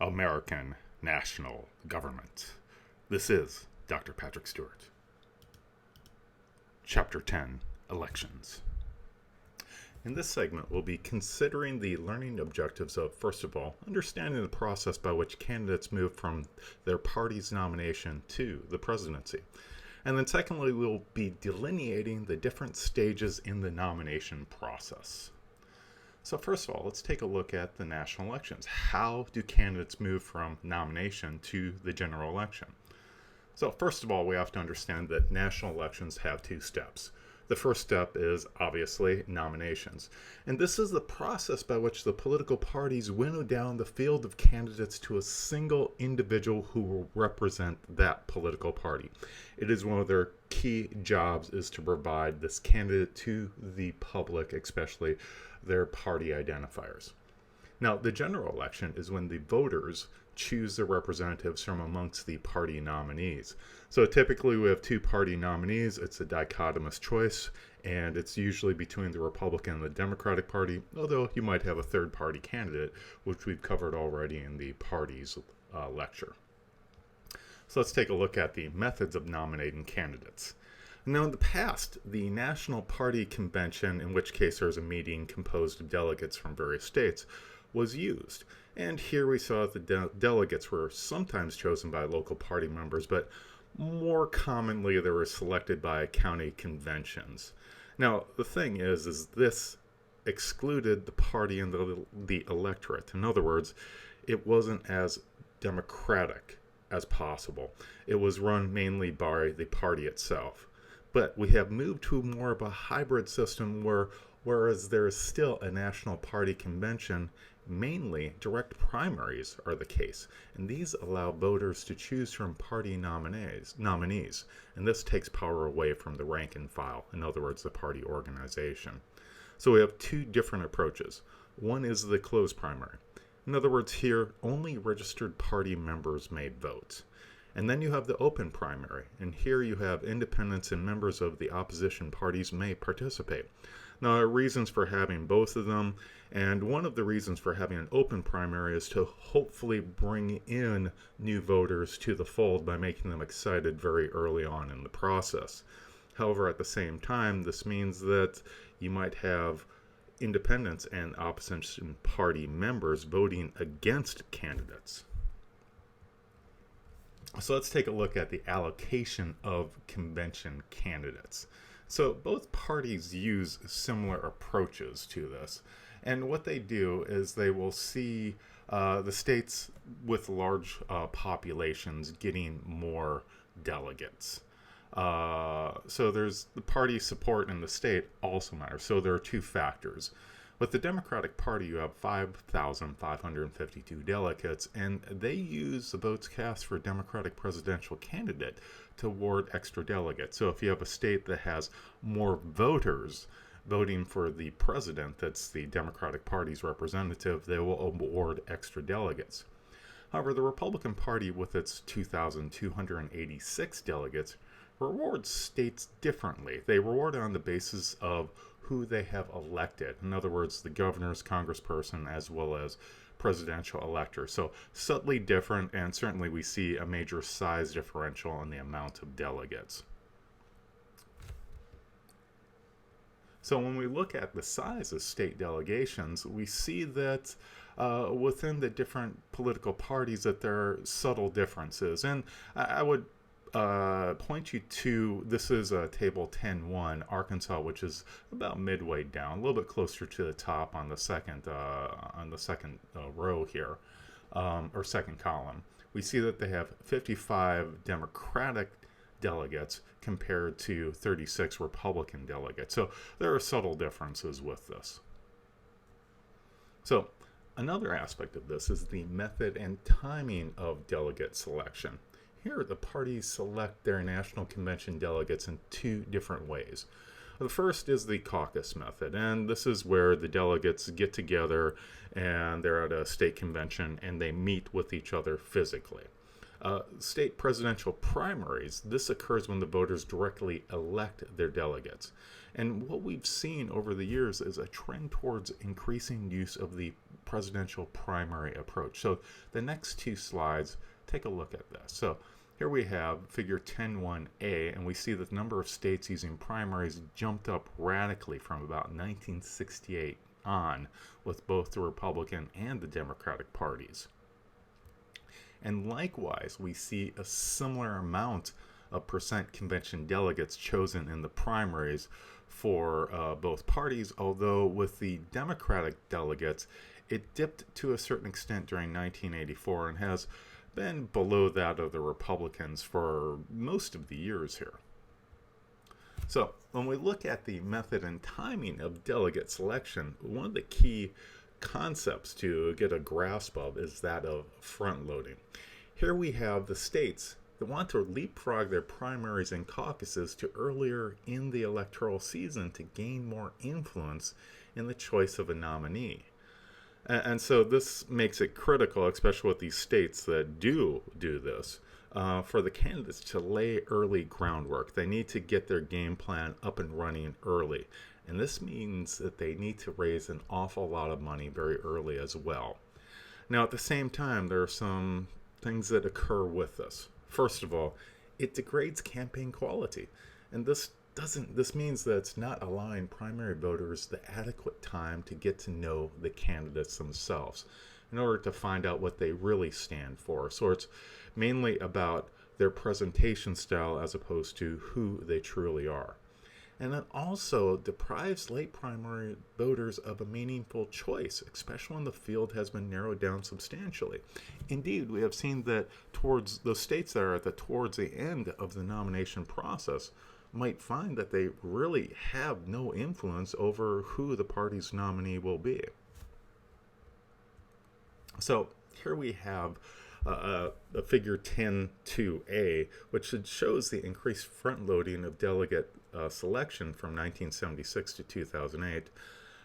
American national government. This is Dr. Patrick Stewart. Chapter 10, Elections. In this segment, we'll be considering the learning objectives of, first of all, understanding the process by which candidates move from their party's nomination to the presidency. And then secondly, we'll be delineating the different stages in the nomination process. So first of all, let's take a look at the national elections. How do candidates move from nomination to the general election? So first of all, we have to understand that national elections have two steps. The first step is obviously nominations. And this is the process by which the political parties winnow down the field of candidates to a single individual who will represent that political party. It is one of their key jobs is to provide this candidate to the public, especially their party identifiers. Now, the general election is when the voters choose the representatives from amongst the party nominees. So typically we have two party nominees. It's a dichotomous choice, and it's usually between the Republican and the Democratic Party, although you might have a third party candidate, which we've covered already in the parties lecture. So let's take a look at the methods of nominating candidates. Now, in the past, the National Party Convention, in which case there's a meeting composed of delegates from various states, was used. And here we saw that the delegates were sometimes chosen by local party members, but more commonly they were selected by county conventions. Now, the thing is this excluded the party and the electorate. In other words, it wasn't as democratic as possible. It was run mainly by the party itself. But we have moved to more of a hybrid system whereas there is still a national party convention, mainly direct primaries are the case, and these allow voters to choose from party nominees, and this takes power away from the rank and file, in other words, the party organization. So we have two different approaches. One is the closed primary. In other words, here, only registered party members may vote. And then you have the open primary, and here you have independents and members of the opposition parties may participate. Now, there are reasons for having both of them, and one of the reasons for having an open primary is to hopefully bring in new voters to the fold by making them excited very early on in the process. However, at the same time, this means that you might have independents and opposition party members voting against candidates. So let's take a look at the allocation of convention candidates. So both parties use similar approaches to this. And what they do is they will see the states with large populations getting more delegates. So there's the party support in the state also matters. So there are two factors. With the Democratic Party, you have 5,552 delegates, and they use the votes cast for a Democratic presidential candidate to award extra delegates. So if you have a state that has more voters voting for the president, that's the Democratic Party's representative, they will award extra delegates. However, the Republican Party, with its 2,286 delegates, rewards states differently. They reward on the basis of who they have elected. In other words, the governor's congressperson as well as presidential elector. So subtly different, and certainly we see a major size differential in the amount of delegates. So when we look at the size of state delegations, we see that within the different political parties that there are subtle differences. And I would point you to, this is table 10.1, Arkansas, which is about midway down, a little bit closer to the top on the second row here, or second column. We see that they have 55 Democratic delegates compared to 36 Republican delegates. So there are subtle differences with this. So another aspect of this is the method and timing of delegate selection. Here, the parties select their national convention delegates in two different ways. The first is the caucus method, and this is where the delegates get together and they're at a state convention and they meet with each other physically. State presidential primaries, this occurs when the voters directly elect their delegates. And what we've seen over the years is a trend towards increasing use of the presidential primary approach. So the next two slides, take a look at this. So here we have figure 10.1a, and we see that the number of states using primaries jumped up radically from about 1968 on with both the Republican and the Democratic parties. And likewise, we see a similar amount of percent convention delegates chosen in the primaries for both parties, although with the Democratic delegates, it dipped to a certain extent during 1984 and has been below that of the Republicans for most of the years here. So when we look at the method and timing of delegate selection, one of the key concepts to get a grasp of is that of front loading. Here we have the states that want to leapfrog their primaries and caucuses to earlier in the electoral season to gain more influence in the choice of a nominee. And so this makes it critical, especially with these states that do this, for the candidates to lay early groundwork. They need to get their game plan up and running early. And this means that they need to raise an awful lot of money very early as well. Now, at the same time, there are some things that occur with this. First of all, it degrades campaign quality. And this means that it's not allowing primary voters the adequate time to get to know the candidates themselves in order to find out what they really stand for. So it's mainly about their presentation style as opposed to who they truly are. And it also deprives late primary voters of a meaningful choice, especially when the field has been narrowed down substantially. Indeed, we have seen that towards the states that are towards the end of the nomination process might find that they really have no influence over who the party's nominee will be. So here we have a figure 10.2a, which shows the increased front loading of delegate selection from 1976 to 2008.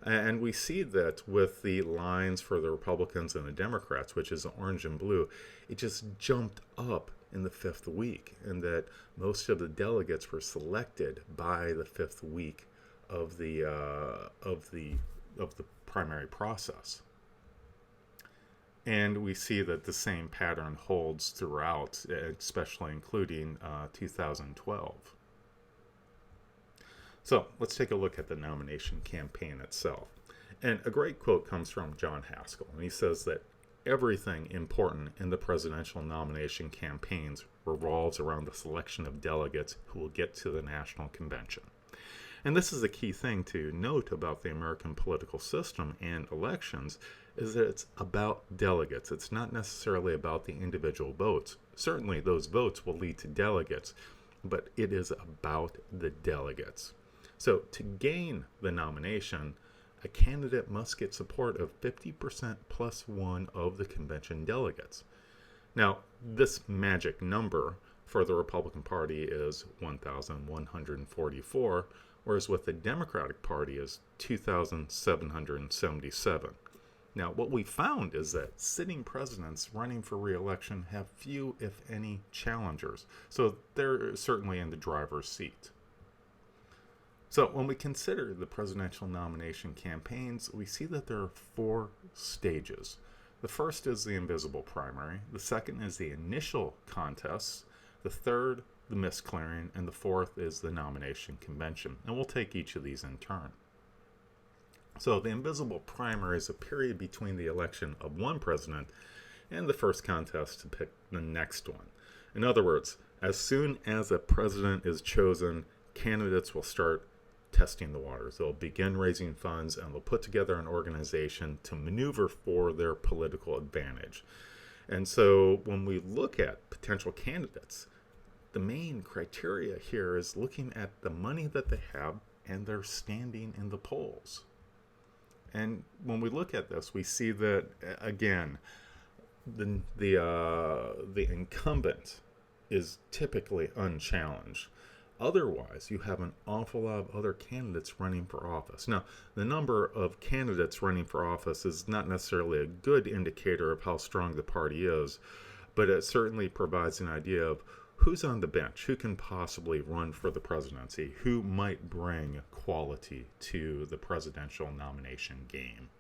And we see that with the lines for the Republicans and the Democrats, which is orange and blue, it just jumped up in the fifth week, and that most of the delegates were selected by the fifth week of the primary process. And we see that the same pattern holds throughout, especially including 2012. So let's take a look at the nomination campaign itself. And a great quote comes from John Haskell, and he says that everything important in the presidential nomination campaigns revolves around the selection of delegates who will get to the national convention. And this is a key thing to note about the American political system and elections, is that it's about delegates. It's not necessarily about the individual votes. Certainly those votes will lead to delegates, but it is about the delegates. So to gain the nomination, a candidate must get support of 50% plus one of the convention delegates. Now, this magic number for the Republican Party is 1,144, whereas with the Democratic Party is 2,777. Now, what we found is that sitting presidents running for re-election have few, if any, challengers. So they're certainly in the driver's seat. So when we consider the presidential nomination campaigns, we see that there are four stages. The first is the invisible primary. The second is the initial contests. The third, the mist clearing. And the fourth is the nomination convention. And we'll take each of these in turn. So the invisible primary is a period between the election of one president and the first contest to pick the next one. In other words, as soon as a president is chosen, candidates will start testing the waters. They'll begin raising funds and they'll put together an organization to maneuver for their political advantage. And so when we look at potential candidates, the main criteria here is looking at the money that they have and their standing in the polls. And when we look at this, we see that, again, the incumbent is typically unchallenged. Otherwise, you have an awful lot of other candidates running for office. Now, the number of candidates running for office is not necessarily a good indicator of how strong the party is, but it certainly provides an idea of who's on the bench, who can possibly run for the presidency, who might bring quality to the presidential nomination game.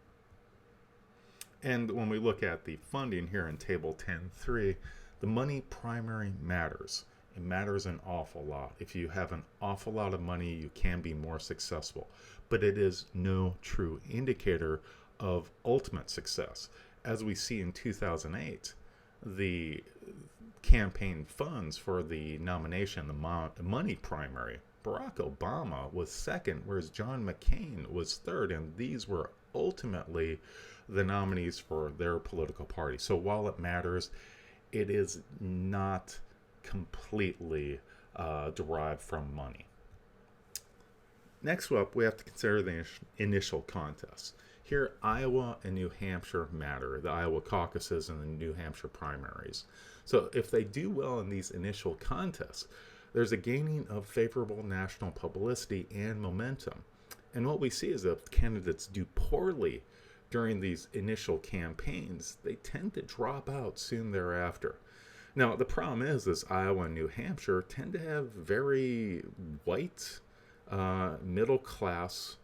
And when we look at the funding here in Table 10.3, the money primary matters. It matters an awful lot. If you have an awful lot of money, you can be more successful. But it is no true indicator of ultimate success. As we see in 2008, the campaign funds for the nomination, the money primary, Barack Obama was second, whereas John McCain was third, and these were ultimately the nominees for their political party. So while it matters, it is not completely derived from money. Next up, we have to consider the initial contests. Here, Iowa and New Hampshire matter, the Iowa caucuses and the New Hampshire primaries. So if they do well in these initial contests, there's a gaining of favorable national publicity and momentum. And what we see is that if candidates do poorly during these initial campaigns, they tend to drop out soon thereafter. Now, the problem is Iowa and New Hampshire tend to have very white, middle-class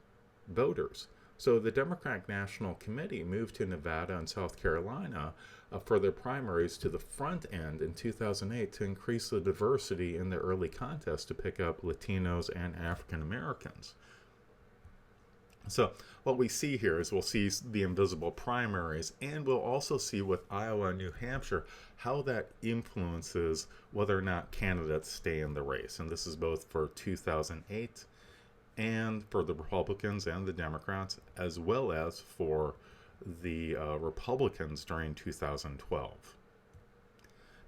voters. So the Democratic National Committee moved to Nevada and South Carolina for their primaries to the front end in 2008 to increase the diversity in the early contest to pick up Latinos and African Americans. So what we see here is we'll see the invisible primaries, and we'll also see with Iowa and New Hampshire how that influences whether or not candidates stay in the race. And this is both for 2008 and for the Republicans and the Democrats, as well as for the Republicans during 2012.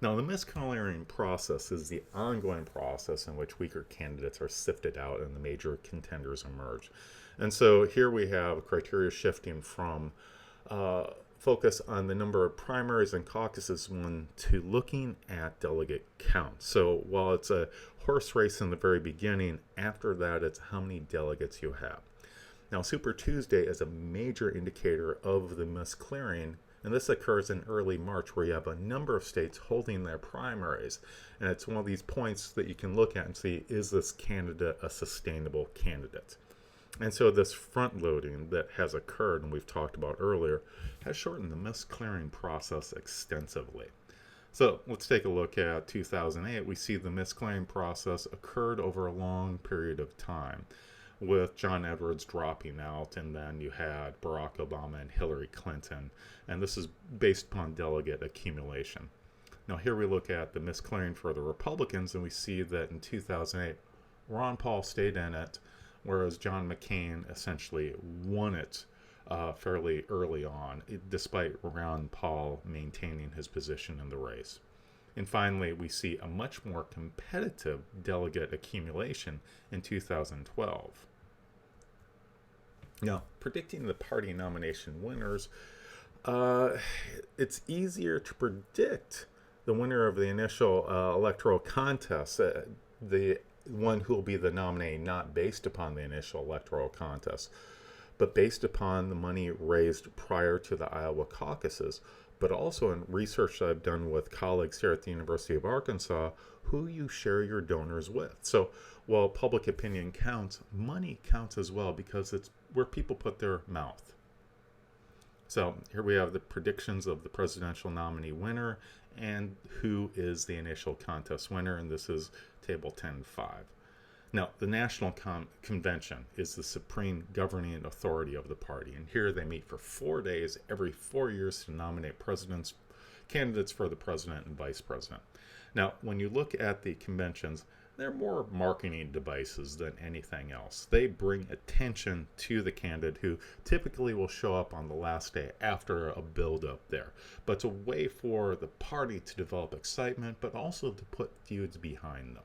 Now, the miscoloring process is the ongoing process in which weaker candidates are sifted out and the major contenders emerge. And so here we have criteria shifting from focus on the number of primaries and caucuses one to looking at delegate count. So while it's a horse race in the very beginning, after that it's how many delegates you have. Now, Super Tuesday is a major indicator of the misclearing, and this occurs in early March where you have a number of states holding their primaries. And it's one of these points that you can look at and see, is this candidate a sustainable candidate? And so this front loading that has occurred, and we've talked about earlier, has shortened the misclearing process extensively. So let's take a look at 2008. We see the misclearing process occurred over a long period of time, with John Edwards dropping out, and then you had Barack Obama and Hillary Clinton, and this is based upon delegate accumulation. Now here we look at the misclearing for the Republicans, and we see that in 2008, Ron Paul stayed in it, whereas John McCain essentially won it fairly early on, despite Ron Paul maintaining his position in the race. And finally, we see a much more competitive delegate accumulation in 2012. Now, predicting the party nomination winners, it's easier to predict the winner of the initial electoral contest, the one who will be the nominee, not based upon the initial electoral contest, but based upon the money raised prior to the Iowa caucuses, but also in research that I've done with colleagues here at the University of Arkansas, who you share your donors with. So while public opinion counts, money counts as well, because it's where people put their mouth. So here we have the predictions of the presidential nominee winner and who is the initial contest winner, and this is Table 10.5. Now, the National Convention is the supreme governing authority of the party, and here they meet for 4 days every 4 years to nominate candidates for the president and vice president. Now, when you look at the conventions, they're more marketing devices than anything else. They bring attention to the candidate, who typically will show up on the last day after a build-up there. But it's a way for the party to develop excitement, but also to put feuds behind them.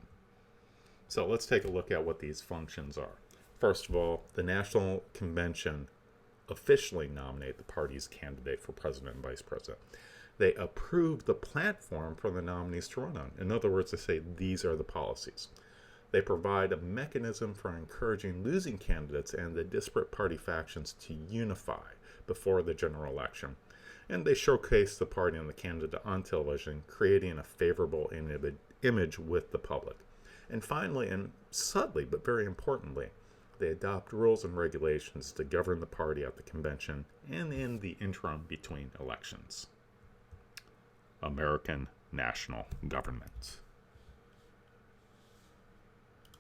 So let's take a look at what these functions are. First of all, the National Convention officially nominate the party's candidate for president and vice president. They approve the platform for the nominees to run on. In other words, they say these are the policies. They provide a mechanism for encouraging losing candidates and the disparate party factions to unify before the general election. And they showcase the party and the candidate on television, creating a favorable image with the public. And finally, and subtly but very importantly, they adopt rules and regulations to govern the party at the convention and in the interim between elections. American national government.